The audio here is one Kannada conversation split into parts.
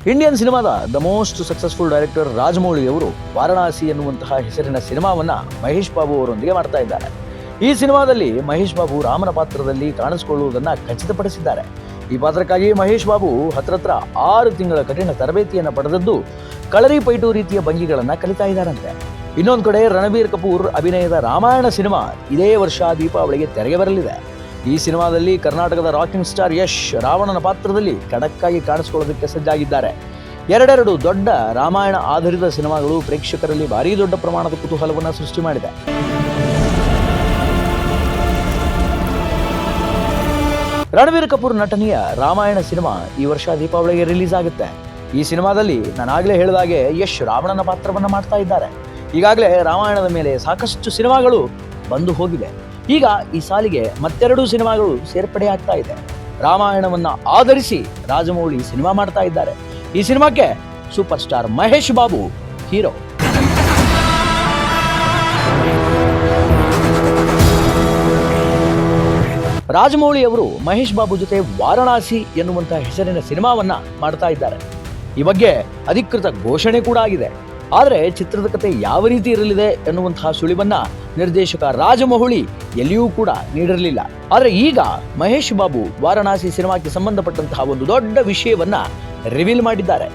ಇಂಡಿಯನ್ ಸಿನಿಮಾದ the most successful director Rajamouli ಅವರು ವಾರಣಾಸಿ ಎನ್ನುವಂತಹ ಹೆಸರಿನ ಸಿನಿಮಾವನ್ನ ಮಹೇಶ್ ಬಾಬು ಅವರೊಂದಿಗೆ ಮಾಡ್ತಾ ಇದ್ದಾರೆ. ಈ ಸಿನಿಮಾದಲ್ಲಿ ಮಹೇಶ್ ಬಾಬು ರಾಮನ ಪಾತ್ರದಲ್ಲಿ ಕಾಣಿಸಿಕೊಳ್ಳುವುದನ್ನ ಖಚಿತಪಡಿಸಿದ್ದಾರೆ. ಈ ಪಾತ್ರಕ್ಕಾಗಿ ಮಹೇಶ್ ಬಾಬು ಹತ್ರ 6 ತಿಂಗಳ ಕಠಿಣ ತರಬೇತಿಯನ್ನು ಪಡೆದದ್ದು ಕಳರಿ ಪೈಟು ರೀತಿಯ ಭಂಗಿಗಳನ್ನ ಕಲಿತಾ ಇದ್ದಾರಂತೆ. ಇನ್ನೊಂದು ಕಡೆ ರಣಬೀರ್ ಕಪೂರ್ ಅಭಿನಯದ ರಾಮಾಯಣ ಸಿನಿಮಾ ಇದೇ ವರ್ಷ ದೀಪಾವಳಿಗೆ ತೆರೆಗೆ ಬರಲಿದೆ. ಈ ಸಿನಿಮಾದಲ್ಲಿ ಕರ್ನಾಟಕದ ರಾಕಿಂಗ್ ಸ್ಟಾರ್ ಯಶ್ ರಾವಣನ ಪಾತ್ರದಲ್ಲಿ ಖಡಕ್ಕಾಗಿ ಕಾಣಿಸಿಕೊಳ್ಳೋದಕ್ಕೆ ಸಜ್ಜಾಗಿದ್ದಾರೆ. ಎರಡೆರಡು ದೊಡ್ಡ ರಾಮಾಯಣ ಆಧಾರಿತ ಸಿನಿಮಾಗಳು ಪ್ರೇಕ್ಷಕರಲ್ಲಿ ಭಾರೀ ದೊಡ್ಡ ಪ್ರಮಾಣದ ಕುತೂಹಲವನ್ನು ಸೃಷ್ಟಿ ಮಾಡಿದೆ. ರಣಬೀರ್ ಕಪೂರ್ ನಟನೆಯ ರಾಮಾಯಣ ಸಿನಿಮಾ ಈ ವರ್ಷ ದೀಪಾವಳಿಗೆ ರಿಲೀಸ್ ಆಗುತ್ತೆ. ಈ ಸಿನಿಮಾದಲ್ಲಿ ನಾನಾಗಲೇ ಹೇಳಿದಾಗೆ ಯಶ್ ರಾವಣನ ಪಾತ್ರವನ್ನು ಮಾಡ್ತಾ ಇದ್ದಾರೆ. ಈಗಾಗಲೇ ರಾಮಾಯಣದ ಮೇಲೆ ಸಾಕಷ್ಟು ಸಿನಿಮಾಗಳು ಬಂದು ಹೋಗಿವೆ. ಈಗ ಈ ಸಾಲಿಗೆ ಮತ್ತೆರಡು ಸಿನಿಮಾಗಳು ಸೇರ್ಪಡೆ ಆಗ್ತಾ ಇದೆ. ರಾಮಾಯಣವನ್ನ ಆಧರಿಸಿ ರಾಜಮೌಳಿ ಸಿನಿಮಾ ಮಾಡ್ತಾ ಇದ್ದಾರೆ. ಈ ಸಿನಿಮಾಕ್ಕೆ super star Mahesh Babu hero. Rajamouli ಅವರು ಮಹೇಶ್ ಬಾಬು ಜೊತೆ ವಾರಣಾಸಿ ಎನ್ನುವಂತಹ ಹೆಸರಿನ ಸಿನಿಮಾವನ್ನ ಮಾಡ್ತಾ ಇದ್ದಾರೆ. ಈ ಬಗ್ಗೆ ಅಧಿಕೃತ ಘೋಷಣೆ ಕೂಡ ಆಗಿದೆ. ಆದರೆ ಚಿತ್ರದ ಕತೆ ಯಾವ ರೀತಿ ಇರಲಿದೆ ಎನ್ನುವಂತಹ ಸುಳಿವನ್ನ ನಿರ್ದೇಶಕ ರಾಜಮೌಳಿ ಎಲ್ಲಿಯೂ ಕೂಡ ನೀಡಿರಲಿಲ್ಲ. ಆದರೆ ಈಗ ಮಹೇಶ್ ಬಾಬು ವಾರಣಾಸಿ ಸಿನಿಮಾಕ್ಕೆ ಸಂಬಂಧಪಟ್ಟಂತಹ ಒಂದು ದೊಡ್ಡ ವಿಷಯವನ್ನ ರಿವೀಲ್ ಮಾಡಿದ್ದಾರೆ.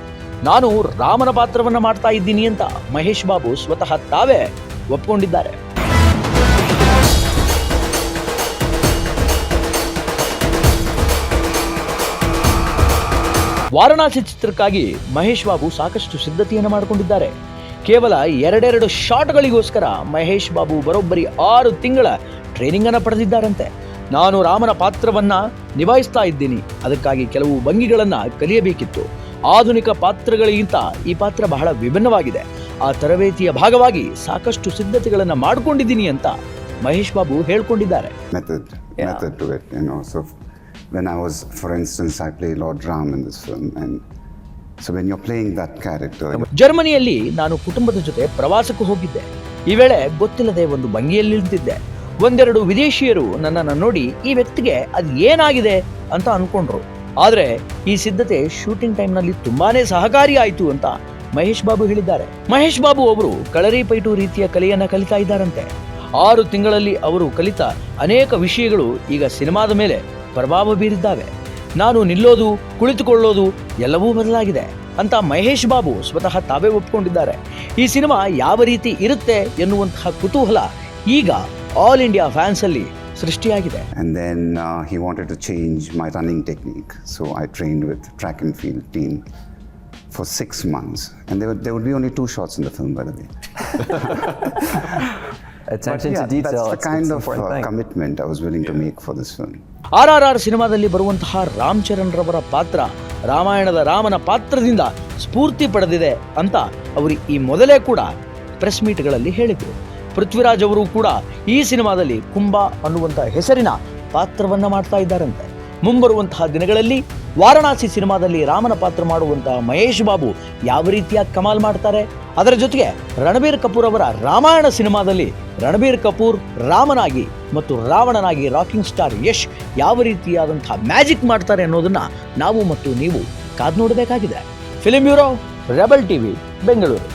ನಾನು ರಾಮನ ಪಾತ್ರವನ್ನ ಮಾಡ್ತಾ ಇದ್ದೀನಿ ಅಂತ ಮಹೇಶ್ ಬಾಬು ಸ್ವತಃ ತಾವೇ ಒಪ್ಪಿಕೊಂಡಿದ್ದಾರೆ. ವಾರಣಾಸಿ ಚಿತ್ರಕ್ಕಾಗಿ ಮಹೇಶ್ ಬಾಬು ಸಾಕಷ್ಟು ಸಿದ್ಧತೆಯನ್ನು ಮಾಡಿಕೊಂಡಿದ್ದಾರೆ. ಕೇವಲ ಎರಡೆರಡು ಶಾಟ್ಗಳಿಗೋಸ್ಕರ ಮಹೇಶ್ ಬಾಬು ಬರೋಬ್ಬರಿ 6 ತಿಂಗಳ ಟ್ರೈನಿಂಗ್ ಅನ್ನು ಪಡೆದಿದ್ದಾರಂತೆ. ನಾನು ರಾಮನ ಪಾತ್ರವನ್ನ ನಿಭಾಯಿಸ್ತಾ ಇದ್ದೀನಿ, ಅದಕ್ಕಾಗಿ ಕೆಲವು ಭಂಗಿಗಳನ್ನ ಕಲಿಯಬೇಕಿತ್ತು. ಆಧುನಿಕ ಪಾತ್ರಗಳಿಗಿಂತ ಈ ಪಾತ್ರ ಬಹಳ ವಿಭಿನ್ನವಾಗಿದೆ. ಆ ತರಬೇತಿಯ ಭಾಗವಾಗಿ ಸಾಕಷ್ಟು ಸಿದ್ಧತೆಗಳನ್ನ ಮಾಡಿಕೊಂಡಿದ್ದೀನಿ ಅಂತ Mahesh Babu ಹೇಳ್ಕೊಂಡಿದ್ದಾರೆ. When I was, for instance, I play Lord Ram in this film, and so when you're playing that character. ಜರ್ಮನಿಯಲ್ಲಿ ನಾನು ಕುಟುಂಬದ ಜೊತೆ ಪ್ರವಾಸಕ್ಕೆ ಹೋಗಿದ್ದೆ. ಈ ವೇಳೆ ಗೊತ್ತಿಲ್ಲದೆ ಒಂದು ಭಂಗಿಯಲ್ಲಿ ನಿಂತಿದ್ದೆ. ಒಂದೆರಡು ವಿದೇಶಿಯರು ನನ್ನನ್ನು ನೋಡಿ ಈ ವ್ಯಕ್ತಿಗೆ ಅದು ಏನಾಗಿದೆ ಅಂತ ಅನ್ಕೊಂಡ್ರು. ಆದ್ರೆ ಈ ಸಿದ್ಧತೆ ಶೂಟಿಂಗ್ ಟೈಮ್ನಲ್ಲಿ ತುಂಬಾನೇ ಸಹಕಾರಿ ಆಯಿತು ಅಂತ ಮಹೇಶ್ ಬಾಬು ಹೇಳಿದ್ದಾರೆ. ಮಹೇಶ್ ಬಾಬು ಅವರು ಕಳರಿ ಪೈಟು ರೀತಿಯ ಕಲೆಯನ್ನ ಕಲಿತಾ ಇದ್ದಾರಂತೆ. 6 ತಿಂಗಳಲ್ಲಿ ಅವರು ಕಲಿತ ಅನೇಕ ವಿಷಯಗಳು ಈಗ ಸಿನಿಮಾದ ಮೇಲೆ ಪ್ರಭಾವ ಬೀರಿದ್ದಾವೆ. ನಾನು ನಿಲ್ಲೋದು, ಕುಳಿತುಕೊಳ್ಳೋದು ಎಲ್ಲವೂ ಬದಲಾಗಿದೆ ಅಂತ ಮಹೇಶ್ ಬಾಬು ಸ್ವತಃ ತಾವೇ ಒಪ್ಪಿಕೊಂಡಿದ್ದಾರೆ. ಈ ಸಿನಿಮಾ ಯಾವ ರೀತಿ ಇರುತ್ತೆ ಎನ್ನುವಂತಹ ಕುತೂಹಲ ಈಗ ಆಲ್ ಇಂಡಿಯಾ ಫ್ಯಾನ್ಸ್ ಅಲ್ಲಿ ಸೃಷ್ಟಿಯಾಗಿದೆ. And then he wanted to change my running technique, so I trained with track and field team for 6 months, and there would be only 2 shots in the film, by the way. Attention to detail. That's the kind of commitment I was willing to make for this film. RRR ಸಿನಿಮಾದಲ್ಲಿ ಬರುವಂತಹ ರಾಮ್ ಚರಣ್ ರವರ ಪಾತ್ರ ರಾಮಾಯಣದ ರಾಮನ ಪಾತ್ರದಿಂದ ಸ್ಫೂರ್ತಿ ಪಡೆದಿದೆ ಅಂತ ಅವರು ಈ ಮೊದಲೇ ಕೂಡ ಪ್ರೆಸ್ ಮೀಟ್ಗಳಲ್ಲಿ ಹೇಳಿದ್ರು. ಪೃಥ್ವಿರಾಜ್ ಅವರು ಕೂಡ ಈ ಸಿನಿಮಾದಲ್ಲಿ ಕುಂಭ ಅನ್ನುವಂತಹ ಹೆಸರಿನ ಪಾತ್ರವನ್ನ ಮಾಡ್ತಾ ಇದ್ದಾರಂತೆ. ಮುಂಬರುವಂತಹ ದಿನಗಳಲ್ಲಿ ವಾರಣಾಸಿ ಸಿನಿಮಾದಲ್ಲಿ ರಾಮನ ಪಾತ್ರ ಮಾಡುವಂತಹ ಮಹೇಶ್ ಬಾಬು ಯಾವ ರೀತಿಯ ಕಮಾಲ್ ಮಾಡ್ತಾರೆ, ಅದರ ಜೊತೆಗೆ ರಣಬೀರ್ ಕಪೂರ್ ಅವರ ರಾಮಾಯಣ ಸಿನಿಮಾದಲ್ಲಿ ರಣಬೀರ್ ಕಪೂರ್ ರಾಮನಾಗಿ ಮತ್ತು ರಾವಣನಾಗಿ ರಾಕಿಂಗ್ ಸ್ಟಾರ್ ಯಶ್ ಯಾವ ರೀತಿಯಾದಂತಹ ಮ್ಯಾಜಿಕ್ ಮಾಡ್ತಾರೆ ಅನ್ನೋದನ್ನ ನಾವು ಮತ್ತು ನೀವು ಕಾದು ನೋಡಬೇಕಾಗಿದೆ. Film bureau, rebel TV, Bengaluru.